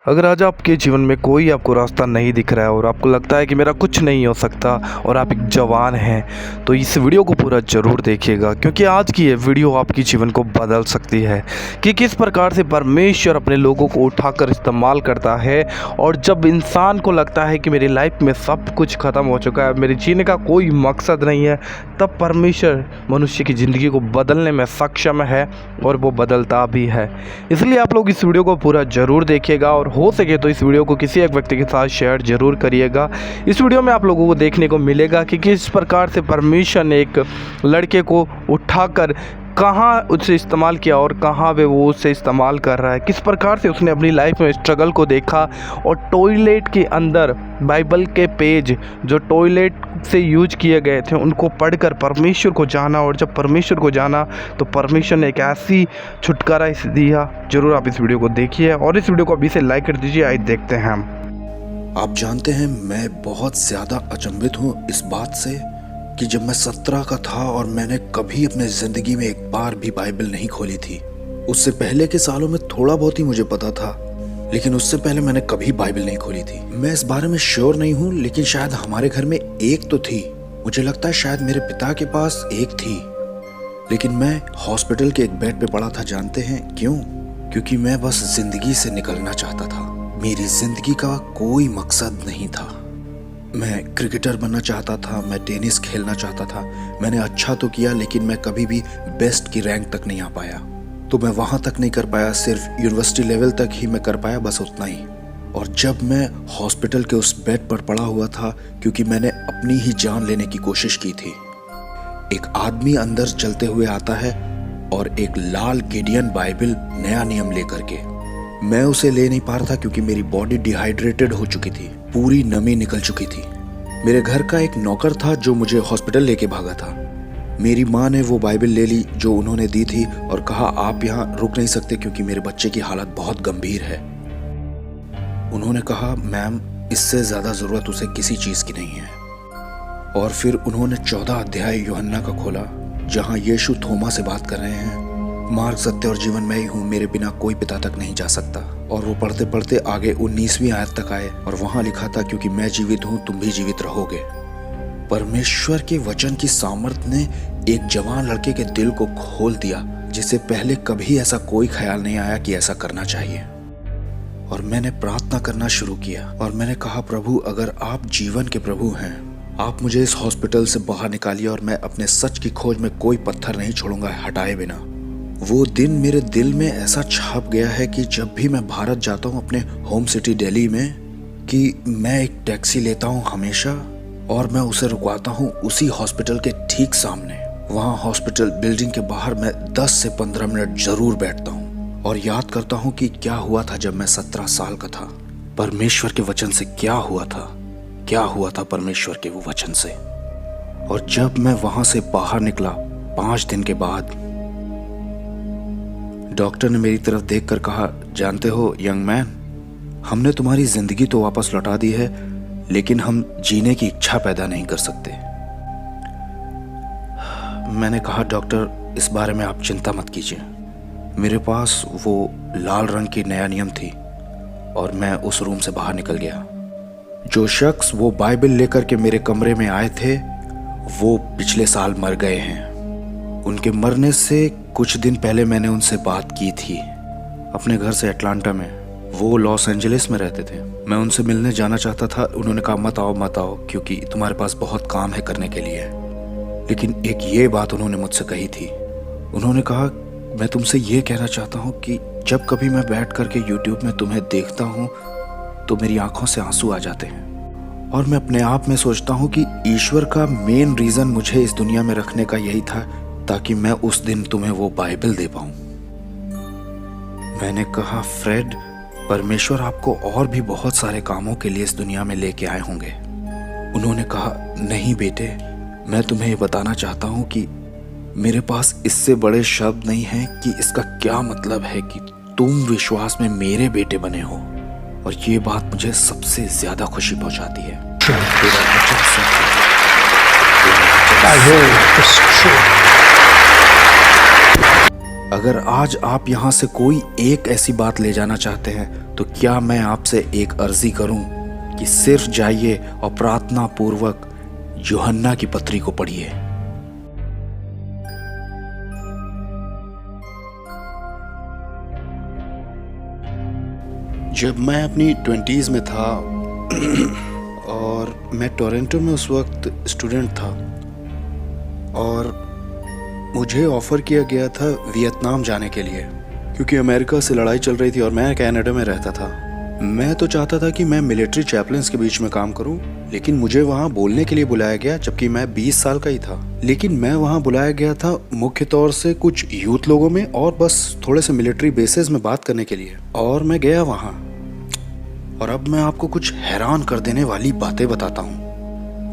अगर आज आपके जीवन में कोई आपको रास्ता नहीं दिख रहा है और आपको लगता है कि मेरा कुछ नहीं हो सकता और आप एक जवान हैं, तो इस वीडियो को पूरा ज़रूर देखिएगा, क्योंकि आज की ये वीडियो आपके जीवन को बदल सकती है कि किस प्रकार से परमेश्वर अपने लोगों को उठाकर इस्तेमाल करता है। और जब इंसान को लगता है कि मेरी लाइफ में सब कुछ ख़त्म हो चुका है, मेरे जीने का कोई मकसद नहीं है, तब परमेश्वर मनुष्य की ज़िंदगी को बदलने में सक्षम है और वो बदलता भी है। इसलिए आप लोग इस वीडियो को पूरा ज़रूर देखिएगा और हो सके तो इस वीडियो को किसी एक व्यक्ति के साथ शेयर जरूर करिएगा। इस वीडियो में आप लोगों को देखने को मिलेगा कि किस प्रकार से परमेश्वर ने एक लड़के को उठाकर कहाँ उससे इस्तेमाल किया और कहाँ पे वो उससे इस्तेमाल कर रहा है, किस प्रकार से उसने अपनी लाइफ में स्ट्रगल को देखा और टॉयलेट के अंदर बाइबल के पेज जो टॉयलेट से यूज किए गए थे उनको पढ़कर परमेश्वर को जाना। और जब परमेश्वर को जाना तो परमेश्वर ने एक ऐसी छुटकारा इसे दिया। जरूर आप इस वीडियो को देखिए और इस वीडियो को अभी से लाइक कर दीजिए। आइए देखते हैं हम। आप जानते हैं, मैं बहुत ज़्यादा अचंभित हूँ इस बात से कि जब मैं 17 का था और मैंने कभी अपने ज़िंदगी में एक बार भी बाइबल नहीं खोली थी। उससे पहले के सालों में थोड़ा बहुत ही मुझे पता था, लेकिन उससे पहले मैंने कभी बाइबल नहीं खोली थी। मैं इस बारे में श्योर नहीं हूँ, लेकिन शायद हमारे घर में एक तो थी। मुझे लगता है शायद मेरे पिता के पास एक थी, लेकिन मैं हॉस्पिटल के एक बेड पे पड़ा था। जानते हैं क्यों? क्योंकि मैं बस जिंदगी से निकलना चाहता था। मेरी जिंदगी का कोई मकसद नहीं था। मैं क्रिकेटर बनना चाहता था, मैं टेनिस खेलना चाहता था। मैंने अच्छा तो किया, लेकिन मैं कभी भी बेस्ट की रैंक तक नहीं आ पाया। तो मैं वहाँ तक नहीं कर पाया, सिर्फ यूनिवर्सिटी लेवल तक ही मैं कर पाया, बस उतना ही। और जब मैं हॉस्पिटल के उस बेड पर पड़ा हुआ था, क्योंकि मैंने अपनी ही जान लेने की कोशिश की थी, एक आदमी अंदर चलते हुए आता है और एक लाल गिडियन बाइबल नया नियम लेकर के। मैं उसे ले नहीं पा रहा था क्योंकि मेरी बॉडी डिहाइड्रेटेड हो चुकी थी, पूरी नमी निकल चुकी थी। मेरे घर का एक नौकर था जो मुझे हॉस्पिटल लेके भागा था। मेरी माँ ने वो बाइबल ले ली जो उन्होंने दी थी और कहा, आप यहाँ रुक नहीं सकते क्योंकि मेरे बच्चे की हालत बहुत गंभीर है। उन्होंने कहा, मैम, इससे ज्यादा जरूरत उसे किसी चीज की नहीं है। और फिर उन्होंने 14 अध्याय यूहन्ना का खोला, जहाँ यीशु थोमा से बात कर रहे हैं, मार्ग, सत्य और जीवन मैं ही हूँ, मेरे बिना कोई पिता तक नहीं जा सकता। और वो पढ़ते पढ़ते आगे 19वीं आयत तक आए और वहां लिखा था, क्योंकि मैं जीवित हूँ तुम भी जीवित रहोगे। परमेश्वर के वचन की सामर्थ ने एक जवान लड़के के दिल को खोल दिया, जिसे पहले कभी ऐसा कोई ख्याल नहीं आया कि ऐसा करना चाहिए। और मैंने प्रार्थना करना शुरू किया और मैंने कहा, प्रभु, अगर आप जीवन के प्रभु हैं, आप मुझे इस हॉस्पिटल से बाहर निकालिए और मैं अपने सच की खोज में कोई पत्थर नहीं छोड़ूंगा हटाए बिना। वो दिन मेरे दिल में ऐसा छाप गया है कि जब भी मैं भारत जाता हूँ अपने होम सिटी दिल्ली में, कि मैं एक टैक्सी लेता हूँ हमेशा और मैं उसे रुकवाता हूँ उसी हॉस्पिटल के ठीक सामने। वहाँ हॉस्पिटल बिल्डिंग के बाहर मैं 10 से 15 मिनट जरूर बैठता हूँ और याद करता हूँ कि क्या हुआ था जब मैं 17 साल का था। परमेश्वर के वचन से क्या हुआ था परमेश्वर के वो वचन से। और जब मैं वहां से बाहर निकला 5 दिन के बाद, डॉक्टर ने मेरी तरफ देखकर कहा, जानते हो यंग मैन, हमने तुम्हारी जिंदगी तो वापस लौटा दी है, लेकिन हम जीने की इच्छा पैदा नहीं कर सकते। मैंने कहा, डॉक्टर, इस बारे में आप चिंता मत कीजिए। मेरे पास वो लाल रंग की नया नियम थी और मैं उस रूम से बाहर निकल गया। जो शख्स वो बाइबल लेकर के मेरे कमरे में आए थे, वो पिछले साल मर गए हैं। उनके मरने से कुछ दिन पहले मैंने उनसे बात की थी अपने घर से अटलांटा में। वो लॉस एंजलिस में रहते थे। मैं उनसे मिलने जाना चाहता था। उन्होंने कहा, मत आओ क्योंकि तुम्हारे पास बहुत काम है करने के लिए। लेकिन एक ये बात उन्होंने मुझसे कही थी। उन्होंने कहा, मैं तुमसे ये कहना चाहता हूँ कि जब कभी मैं बैठ करके यूट्यूब में तुम्हें देखता हूँ तो मेरी आंखों से आंसू आ जाते हैं और मैं अपने आप में सोचता हूँ कि ईश्वर का मेन रीजन मुझे इस दुनिया में रखने का यही था, ताकि मैं उस दिन तुम्हें वो बाइबल दे पाऊं। मैंने कहा, फ्रेड, परमेश्वर आपको और भी बहुत सारे कामों के लिए इस दुनिया में लेके आए होंगे। उन्होंने कहा, नहीं बेटे, मैं तुम्हें ये बताना चाहता हूँ कि मेरे पास इससे बड़े शब्द नहीं हैं कि इसका क्या मतलब है कि तुम विश्वास में मेरे बेटे बने हो। और ये बात मुझे सबसे ज्यादा खुशी पहुंचाती है। अगर आज आप यहाँ से कोई एक ऐसी बात ले जाना चाहते हैं तो क्या मैं आपसे एक अर्जी करूं कि सिर्फ जाइए और प्रार्थना पूर्वक यूहन्ना की पत्री को पढ़िए। जब मैं अपनी 20s में था और मैं टोरंटो में उस वक्त स्टूडेंट था और मुझे ऑफ़र किया गया था वियतनाम जाने के लिए, क्योंकि अमेरिका से लड़ाई चल रही थी और मैं कनाडा में रहता था। मैं तो चाहता था कि मैं मिलिट्री चैपलिन्स के बीच में काम करूं, लेकिन मुझे वहां बोलने के लिए बुलाया गया जबकि मैं 20 साल का ही था। लेकिन मैं वहां बुलाया गया था मुख्य तौर से कुछ यूथ लोगों में और बस थोड़े से मिलिट्री बेसेस में बात करने के लिए। और मैं गया वहां और अब मैं आपको कुछ हैरान कर देने वाली बातें बताता हूँ।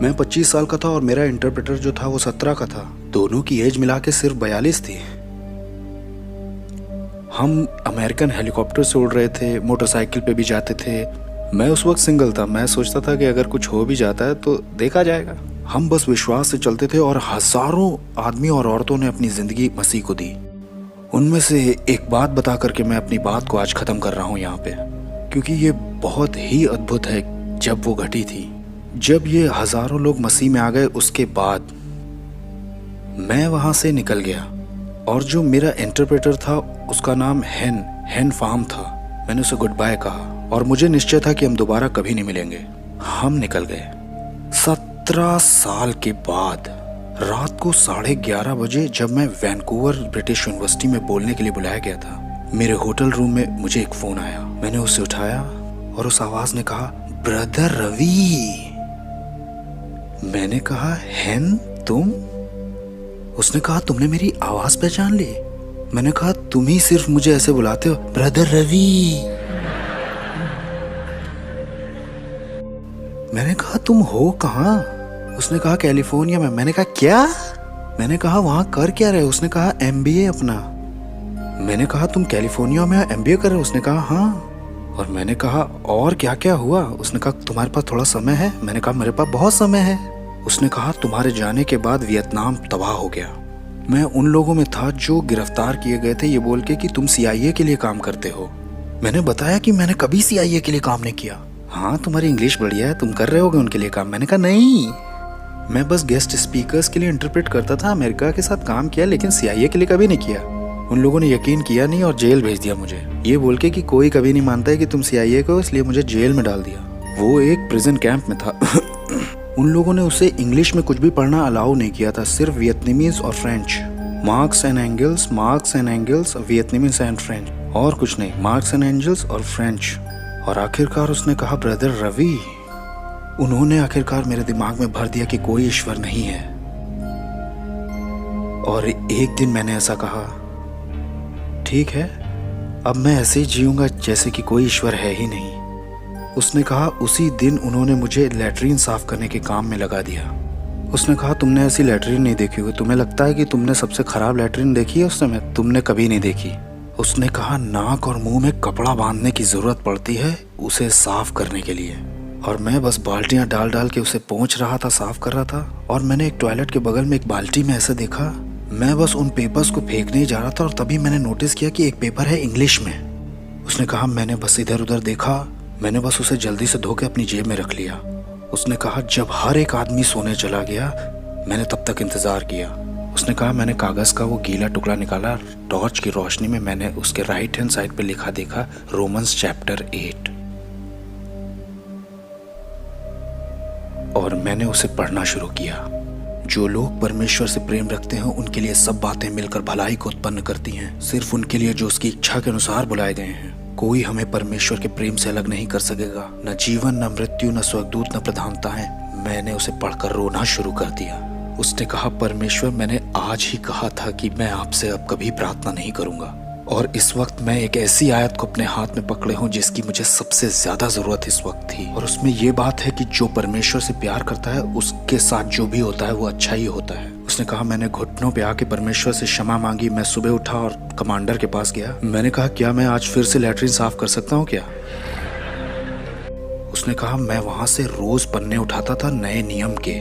मैं 25 साल का था और मेरा इंटरप्रेटर जो था वो 17 का था। दोनों की एज मिला के सिर्फ 42 थी। हम अमेरिकन हेलीकॉप्टर से उड़ रहे थे, मोटरसाइकिल पे भी जाते थे। मैं उस वक्त सिंगल था। मैं सोचता था कि अगर कुछ हो भी जाता है तो देखा जाएगा। हम बस विश्वास से चलते थे और हजारों आदमी और औरतों ने अपनी जिंदगी मसीह को दी। उनमें से एक बात बता करके मैं अपनी बात को आज खत्म कर रहा हूँ यहाँ पे, क्योंकि ये बहुत ही अद्भुत है जब वो घटी थी। जब ये हजारों लोग मसीह में आ गए उसके बाद मैं वहां से निकल गया और जो मेरा इंटरप्रेटर था उसका नाम हेन फार्म था। मैंने उसे गुड बाय कहा और मुझे निश्चय था कि हम दोबारा कभी नहीं मिलेंगे। हम निकल गए। 17 साल के बाद रात को 11:30 बजे जब मैं वैंकूवर ब्रिटिश यूनिवर्सिटी में बोलने के लिए बुलाया गया था, मेरे होटल रूम में मुझे एक फोन आया। मैंने उसे उठाया और उस आवाज ने कहा, ब्रदर रवि। मैंने कहा, हेन तुम? उसने कहा, तुमने मेरी आवाज पहचान ली? मैंने कहा, तुम ही सिर्फ मुझे ऐसे बुलाते हो, ब्रदर रवि। मैंने कहा, तुम हो कहाँ? उसने कहा, कैलिफोर्निया में। मैंने कहा, क्या? मैंने कहा, वहां कर क्या रहे? उसने कहा, MBA अपना। मैंने कहा, तुम कैलिफोर्निया में MBA कर रहे हो? उसने कहा, हाँ। और मैंने कहा, और क्या क्या हुआ? उसने कहा, तुम्हारे पास थोड़ा समय है? मैंने कहा, मेरे पास बहुत समय है। उसने कहा, तुम्हारे जाने के बाद वियतनाम तबाह हो गया। मैं उन लोगों में था जो गिरफ्तार किए गए थे ये बोल के कि तुम CIA के लिए काम करते हो। मैंने बताया कि मैंने कभी CIA के लिए काम नहीं किया। हाँ, तुम्हारी इंग्लिश बढ़िया है, तुम कर रहे होगे उनके लिए काम। मैंने कहा, नहीं, मैं बस गेस्ट स्पीकर्स के लिए इंटरप्रेट करता था, अमेरिका के साथ काम किया, लेकिन CIA के लिए कभी नहीं किया। उन लोगों ने यकीन किया नहीं और जेल भेज दिया मुझे, ये बोल के कि कोई कभी नहीं मानता है कि तुम CIA को, इसलिए मुझे जेल में डाल दिया। वो एक प्रिजन कैंप में था। उन लोगों ने उसे इंग्लिश में कुछ भी पढ़ना अलाउ नहीं किया था, सिर्फ वियतनामीज और French. Marks and angles, Vietnamese and French, और कुछ नहीं, मार्क्स एंड एंजल्स और फ्रेंच। और आखिरकार उसने कहा, ब्रदर रवि। उन्होंने आखिरकार मेरे दिमाग में भर दिया कि कोई ईश्वर नहीं है। और एक दिन मैंने ऐसा कहा, ठीक है, अब मैं ऐसे ही जीऊंगा जैसे कि कोई ईश्वर है ही नहीं। उसने कहा, उसी दिन उन्होंने मुझे लैट्रीन साफ करने के काम में लगा दिया। उसने कहा, तुमने ऐसी लैट्रीन नहीं देखी होगी, तुम्हें लगता है कि तुमने सबसे खराब लैट्रीन देखी है उस समय, तुमने कभी नहीं देखी। उसने कहा, नाक और मुंह में कपड़ा बांधने की जरूरत पड़ती है उसे साफ करने के लिए। और मैं बस बाल्टियां डाल डाल के उसे पोंछ रहा था, साफ कर रहा था। और मैंने एक टॉयलेट के बगल में एक बाल्टी में ऐसे देखा। मैं बस उन पेपर्स को फेंकने ही जा रहा था और तभी मैंने नोटिस किया कि एक पेपर है इंग्लिश में। उसने कहा, मैंने बस इधर उधर देखा, मैंने बस उसे जल्दी से धो के अपनी जेब में रख लिया। उसने कहा, जब हर एक आदमी सोने चला गया मैंने तब तक इंतजार किया। उसने कहा, मैंने कागज का वो गीला टुकड़ा निकाला, टॉर्च की रोशनी में मैंने उसके राइट हैंड साइड पे लिखा देखा, रोमन्स चैप्टर 8। और मैंने उसे पढ़ना शुरू किया। जो लोग परमेश्वर से प्रेम रखते हैं उनके लिए सब बातें मिलकर भलाई को उत्पन्न करती हैं, सिर्फ उनके लिए जो उसकी इच्छा के अनुसार बुलाए गए हैं। कोई हमें परमेश्वर के प्रेम से अलग नहीं कर सकेगा, न जीवन, न मृत्यु, न स्वर्गदूत, न प्रधानताएं। मैंने उसे पढ़कर रोना शुरू कर दिया। उसने कहा, परमेश्वर, मैंने आज ही कहा था कि मैं आपसे अब कभी प्रार्थना नहीं करूंगा, और इस वक्त मैं एक ऐसी आयत को अपने हाथ में पकड़े हूँ जिसकी मुझे सबसे ज्यादा जरूरत इस वक्त थी। और उसमें ये बात है कि जो परमेश्वर से प्यार करता है उसके साथ जो भी होता है वो अच्छा ही होता है। उसने कहा, मैंने घुटनों पे आके परमेश्वर से क्षमा मांगी। मैं सुबह उठा और कमांडर के पास गया। मैंने कहा, क्या मैं आज फिर से लैट्रिन साफ कर सकता हूँ क्या? उसने कहा, मैं वहां से रोज पन्ने उठाता था नए नियम के।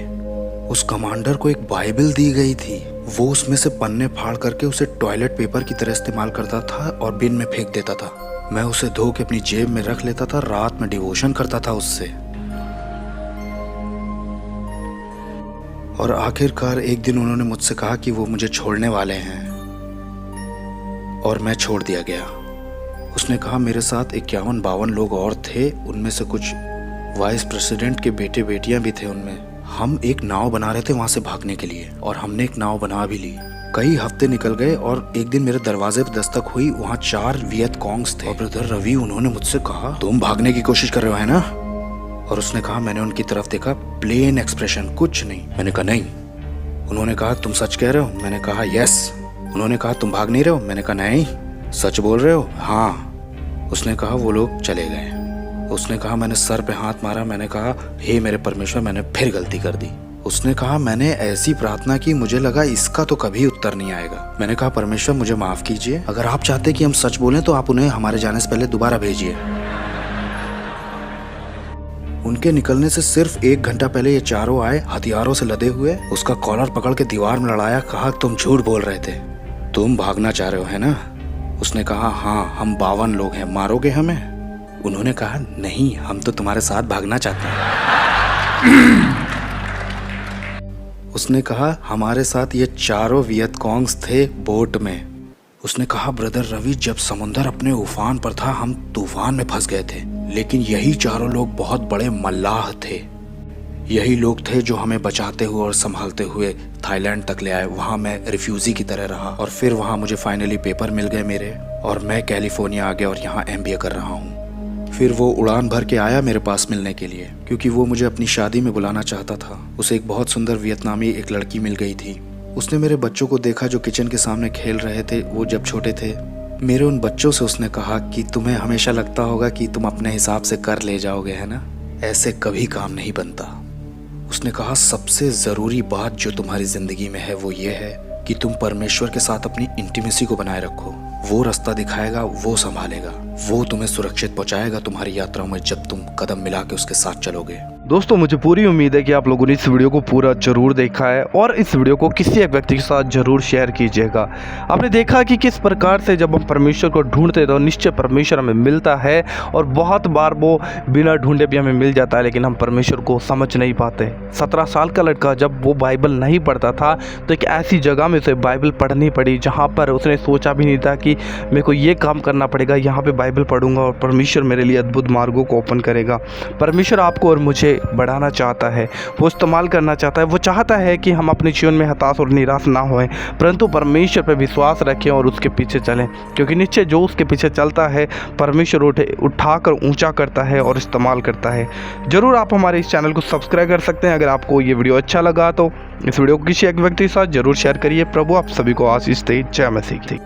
उस कमांडर को एक बाइबल दी गई थी। वो उसमें से पन्ने फाड़ करके उसे टॉयलेट पेपर की तरह इस्तेमाल करता था और बिन में फेंक देता था। मैं उसे धो के अपनी जेब में रख लेता था, रात में डिवोशन करता था उससे। और आखिरकार एक दिन उन्होंने मुझसे कहा कि वो मुझे छोड़ने वाले हैं और मैं छोड़ दिया गया। उसने कहा मेरे साथ 51-52 लोग और थे, उनमें से कुछ वाइस प्रेसिडेंट के बेटे बेटियां भी थे उनमें। हम एक नाव बना रहे थे वहां से भागने के लिए और हमने एक नाव बना भी ली। कई हफ्ते निकल गए और एक दिन मेरे दरवाजे पर दस्तक हुई। वहाँ 4 वियत कॉन्ग्स थे और ब्रदर रवि उन्होंने मुझसे कहा तुम भागने की कोशिश कर रहे हो है ना? और उसने कहा, मैंने उनकी तरफ देखा, प्लेन एक्सप्रेशन, कुछ नहीं। मैंने कहा नहीं। उन्होंने कहा तुम सच कह रहे हो? मैंने कहा यस। उन्होंने कहा तुम भाग नहीं रहे हो? मैंने कहा नहीं। सच बोल रहे हो? हाँ। उसने कहा वो लोग चले गए। उसने कहा मैंने सर पे हाथ मारा। मैंने कहा हे मेरे परमेश्वर, मैंने फिर गलती कर दी। उसने कहा मैंने ऐसी प्रार्थना की, मुझे लगा इसका तो कभी उत्तर नहीं आएगा। मैंने कहा परमेश्वर मुझे माफ कीजिए, अगर आप चाहते कि हम सच बोलें तो आप उन्हें हमारे जाने से पहले दोबारा भेजिए। उनके निकलने से सिर्फ 1 घंटा पहले ये चारों आए, हथियारों से लदे हुए। उसका कॉलर पकड़ के दीवार में लड़ाया। कहा तुम झूठ बोल रहे थे, तुम भागना चाह रहे हो है ना? उसने कहा हाँ, हम 52 लोग हैं, मारोगे हमें? उन्होंने कहा नहीं, हम तो तुम्हारे साथ भागना चाहते हैं। उसने कहा हमारे साथ ये 4 वियत कॉन्ग्स थे बोट में। उसने कहा ब्रदर रवि, जब समुंदर अपने उफान पर था हम तूफान में फंस गए थे, लेकिन यही 4 लोग बहुत बड़े मल्लाह थे। यही लोग थे जो हमें बचाते हुए और संभालते हुए थाईलैंड तक ले आए। वहाँ मैं रिफ्यूजी की तरह रहा और फिर वहाँ मुझे फाइनली पेपर मिल गए मेरे, और मैं कैलिफोर्निया आ गया और यहाँ MBA कर रहा हूँ। फिर वो उड़ान भर के आया मेरे पास मिलने के लिए, क्योंकि वो मुझे अपनी शादी में बुलाना चाहता था। उसे एक बहुत सुंदर वियतनामी एक लड़की मिल गई थी। उसने मेरे बच्चों को देखा जो किचन के सामने खेल रहे थे, वो जब छोटे थे। मेरे उन बच्चों से उसने कहा कि तुम्हें हमेशा लगता होगा कि तुम अपने हिसाब से कर ले जाओगे है ना, ऐसे कभी काम नहीं बनता। उसने कहा सबसे ज़रूरी बात जो तुम्हारी ज़िंदगी में है वो ये है कि तुम परमेश्वर के साथ अपनी इंटीमेसी को बनाए रखो। वो रास्ता दिखाएगा, वो संभालेगा, वो तुम्हें सुरक्षित पहुंचाएगा तुम्हारी यात्राओं में जब तुम कदम मिला के उसके साथ चलोगे। दोस्तों मुझे पूरी उम्मीद है कि आप लोगों ने इस वीडियो को पूरा जरूर देखा है और इस वीडियो को किसी एक व्यक्ति के साथ जरूर शेयर कीजिएगा। आपने देखा कि किस प्रकार से जब हम परमेश्वर को ढूंढते तो निश्चय परमेश्वर हमें मिलता है, और बहुत बार वो बिना ढूंढे भी हमें मिल जाता है, लेकिन हम परमेश्वर को समझ नहीं पाते। 17 साल का लड़का जब वो बाइबल नहीं पढ़ता था तो एक ऐसी जगह में उसे बाइबल पढ़नी पड़ी जहाँ पर उसने सोचा भी नहीं था कि मेरे को ये काम करना पड़ेगा, यहाँ पर बाइबल पढ़ूंगा और परमेश्वर मेरे लिए अद्भुत मार्गों को ओपन करेगा। परमेश्वर आपको और मुझे बढ़ाना चाहता है, वो इस्तेमाल करना चाहता है। वो चाहता है कि हम अपने जीवन में हताश और निराश ना होएं, परंतु परमेश्वर पर विश्वास रखें और उसके पीछे चलें, क्योंकि निश्चय जो उसके पीछे चलता है परमेश्वर उठाकर ऊंचा करता है और इस्तेमाल करता है। ज़रूर आप हमारे इस चैनल को सब्सक्राइब कर सकते हैं। अगर आपको ये वीडियो अच्छा लगा तो इस वीडियो को किसी एक व्यक्ति के साथ जरूर शेयर करिए। प्रभु आप सभी को आशीष दे। जय मसीह।